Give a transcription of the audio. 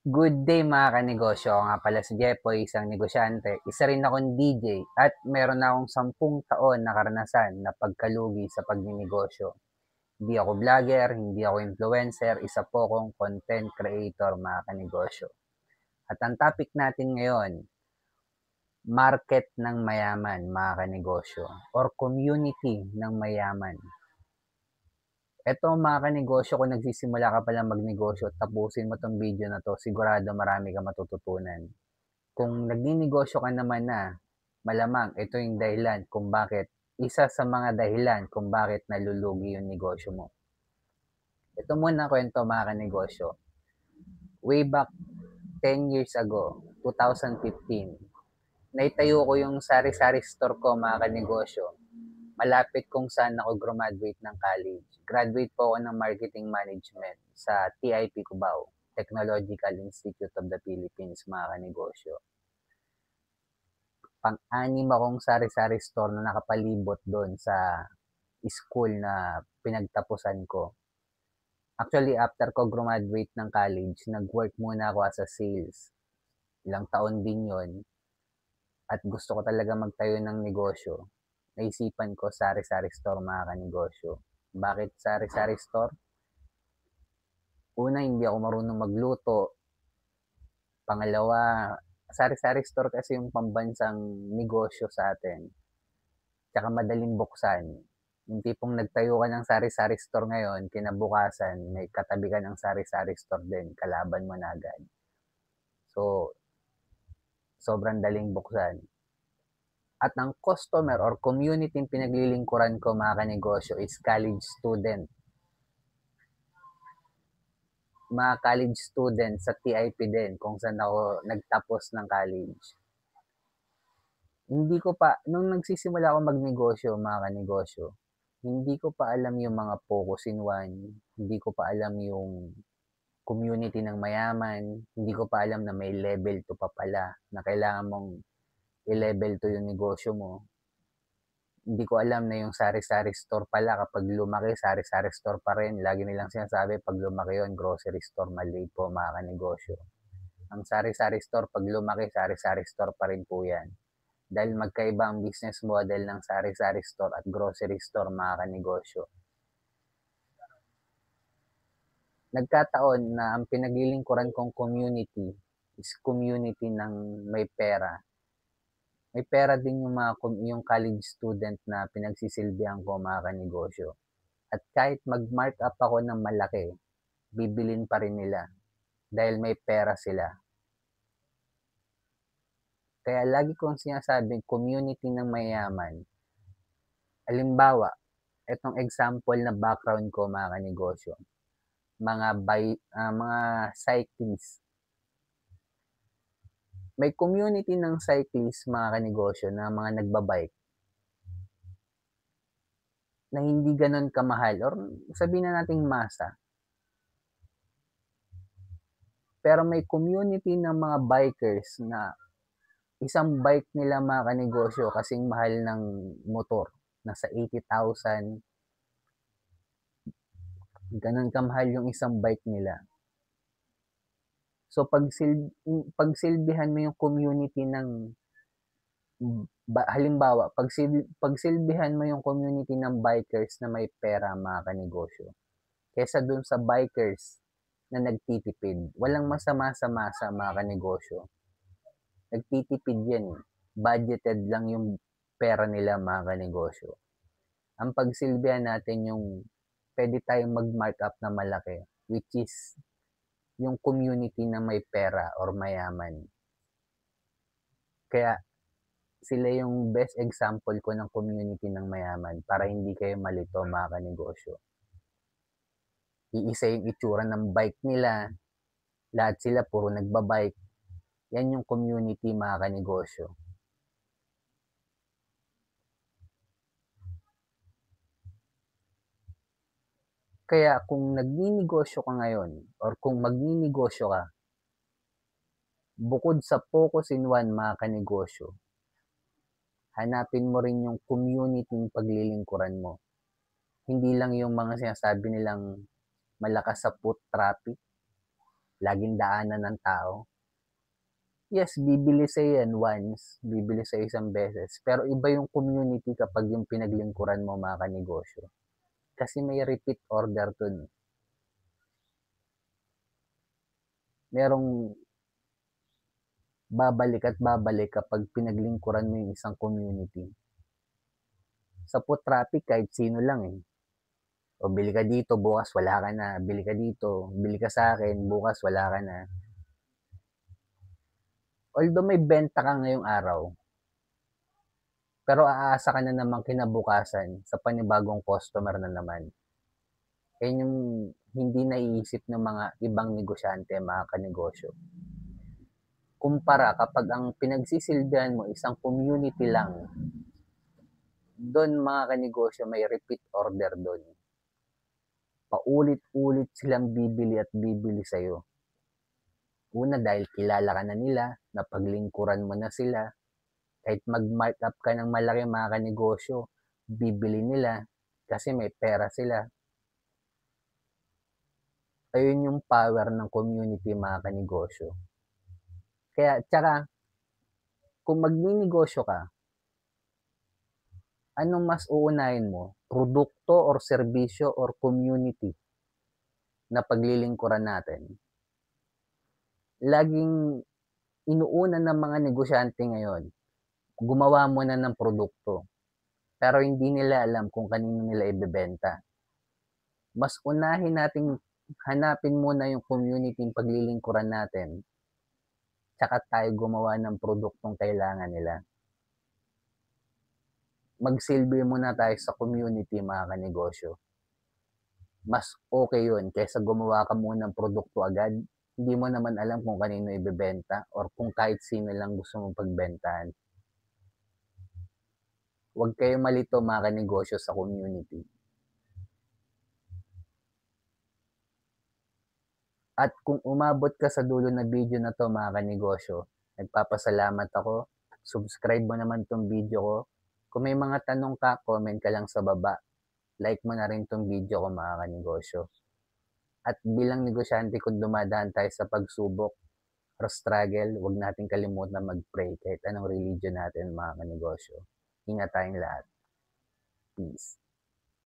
Good day mga kanegosyo, ako nga pala si Jepoy, isang negosyante. Isa rin akong DJ at meron na akong 10 taon na karanasan na pagkalugi sa pagninegosyo. Hindi ako vlogger, hindi ako influencer, isa po akong content creator mga kanegosyo. At ang topic natin ngayon, market ng mayaman mga kanegosyo or community ng mayaman. Eto mga kanegosyo, kung nagsisimula ka pa lang magnegosyo, tapusin mo 'tong video na 'to, sigurado marami kang matututunan. Kung nagninegosyo ka naman na, malamang ito yung dahilan kung bakit, isa sa mga dahilan kung bakit nalulugi yung negosyo mo. Ito muna kwento mga kanegosyo. Way back 10 years ago, 2015, naitayo ko yung sari-sari store ko mga kanegosyo. Malapit kung saan ako graduate ng college. Graduate po ako ng Marketing Management sa TIP Cubao, Technological Institute of the Philippines mga kanegosyo. Pang-anim akong sari-sari store na nakapalibot doon sa school na pinagtapusan ko. Actually, after ko graduate ng college, nag-work muna ako as a sales. Ilang taon din yon. At gusto ko talaga magtayo ng negosyo. Naisipan ko sari-sari store mga kanegosyo. Bakit sari-sari store? Una, hindi ako marunong magluto. Pangalawa, sari-sari store kasi yung pambansang negosyo sa atin. Tsaka madaling buksan. Yung tipong nagtayo ka ng sari-sari store ngayon, kinabukasan, may katabi ka ng sari-sari store din, kalaban mo na agad. So, sobrang daling buksan. At ang customer or community yung pinaglilingkuran ko mga kanegosyo is college student. Mga college student sa TIP din kung saan ako nagtapos ng college. Hindi ko pa, nung nagsisimula ako magnegosyo mga kanegosyo, hindi ko pa alam yung mga focus in one, hindi ko pa alam yung community ng mayaman, hindi ko pa alam na may level 2 pa pala, na kailangan mong i-level 2 yung negosyo mo. Hindi ko alam na yung sari-sari store pala kapag lumaki, sari-sari store pa rin. Lagi nilang sinasabi pag lumaki yon grocery store, mali po mga kanegosyo. Ang sari-sari store pag lumaki, sari-sari store pa rin po yan. Dahil magkaiba ang business model ng sari-sari store at grocery store mga kanegosyo. Nagkataon na ang pinaglilingkuran kong community is community ng may pera. May pera din yung yung college student na pinagsisilbihan ko mga kanegosyo. At kahit mag-mark up ako ng malaki, bibilin pa rin nila dahil may pera sila. Kaya lagi kong sinasabing community ng mayaman. Halimbawa, itong example na background ko mga kanegosyo. Mga cyclists. May community ng cyclists mga kanegosyo na mga nagbabike na hindi ganon kamahal or sabihin na nating masa. Pero may community ng mga bikers na isang bike nila mga kanegosyo kasing mahal ng motor. Nasa 80,000. Ganon kamahal yung isang bike nila. So pagsilbihan mo yung community ng halimbawa, pagsilbihan mo yung community ng bikers na may pera mga kanegosyo. Kesa dun sa bikers na nagtitipid. Walang masama sa masa mga kanegosyo. Nagtitipid yan. Budgeted lang yung pera nila mga kanegosyo. Ang pagsilbihan natin yung pwede tayong mag-mark up na malaki, which is yung community na may pera or mayaman. Kaya sila yung best example ko ng community ng mayaman para hindi kayo malito mga kanegosyo. Iisa yung itsura ng bike nila, lahat sila puro nagbabike. Yan yung community mga kanegosyo. Kaya kung nagninegosyo ka ngayon or kung magninegosyo ka, bukod sa focus in one mga kanegosyo, hanapin mo rin yung community ng paglilingkuran mo. Hindi lang yung mga sinasabi nilang malakas sa foot traffic. laging daanan ng tao. Yes, bibili sa'yo yan once, bibili sa'yo isang beses, pero iba yung community kapag yung pinaglingkuran mo mga kanegosyo. Kasi may repeat order dun. Merong babalik at babalik kapag pinaglingkuran mo yung isang community. Sa foot traffic, kahit sino lang eh. O bili ka dito, bukas wala ka na. Bili ka dito, bili ka sa akin, bukas wala ka na. Although may benta ka ngayong araw, pero aasa ka na naman kinabukasan sa panibagong customer na naman. Yan yung hindi naiisip ng mga ibang negosyante, mga kanegosyo. Kumpara kapag ang pinagsisilbihan mo isang community lang, doon mga kanegosyo may repeat order doon. Paulit-ulit silang bibili at bibili sa'yo. Una dahil kilala ka na nila, napaglingkuran mo na sila, kahit mag-mark up ka ng malaki mga kanegosyo, bibili nila kasi may pera sila. Ayun yung power ng community mga kanegosyo. Kaya, tsaka, kung magninegosyo ka, anong mas uunahin mo? Produkto or serbisyo or community na paglilingkuran natin? Laging inuuna ng mga negosyante ngayon, gumawa muna ng produkto. Pero hindi nila alam kung kanino nila ibebenta. Mas unahin nating hanapin muna yung community yung paglilingkuran natin, tsaka tayo gumawa ng produktong kailangan nila. Magsilbi muna tayo sa community mga kanegosyo. Mas okay yun kaysa gumawa ka muna ng produkto agad. Hindi mo naman alam kung kanino ibebenta or kung kahit sino lang gusto mong pagbentahan. Huwag kayong malito mga kanegosyo sa community. At kung umabot ka sa dulo na video na to mga kanegosyo, nagpapasalamat ako. Subscribe mo naman tong video ko. Kung may mga tanong ka, comment ka lang sa baba. Like mo na rin tong video ko mga kanegosyo. At bilang negosyante, kung dumadaan tayo sa pagsubok or struggle, huwag natin kalimutan mag-pray kahit anong religion natin mga kanegosyo. Ingat tayong lahat. Peace.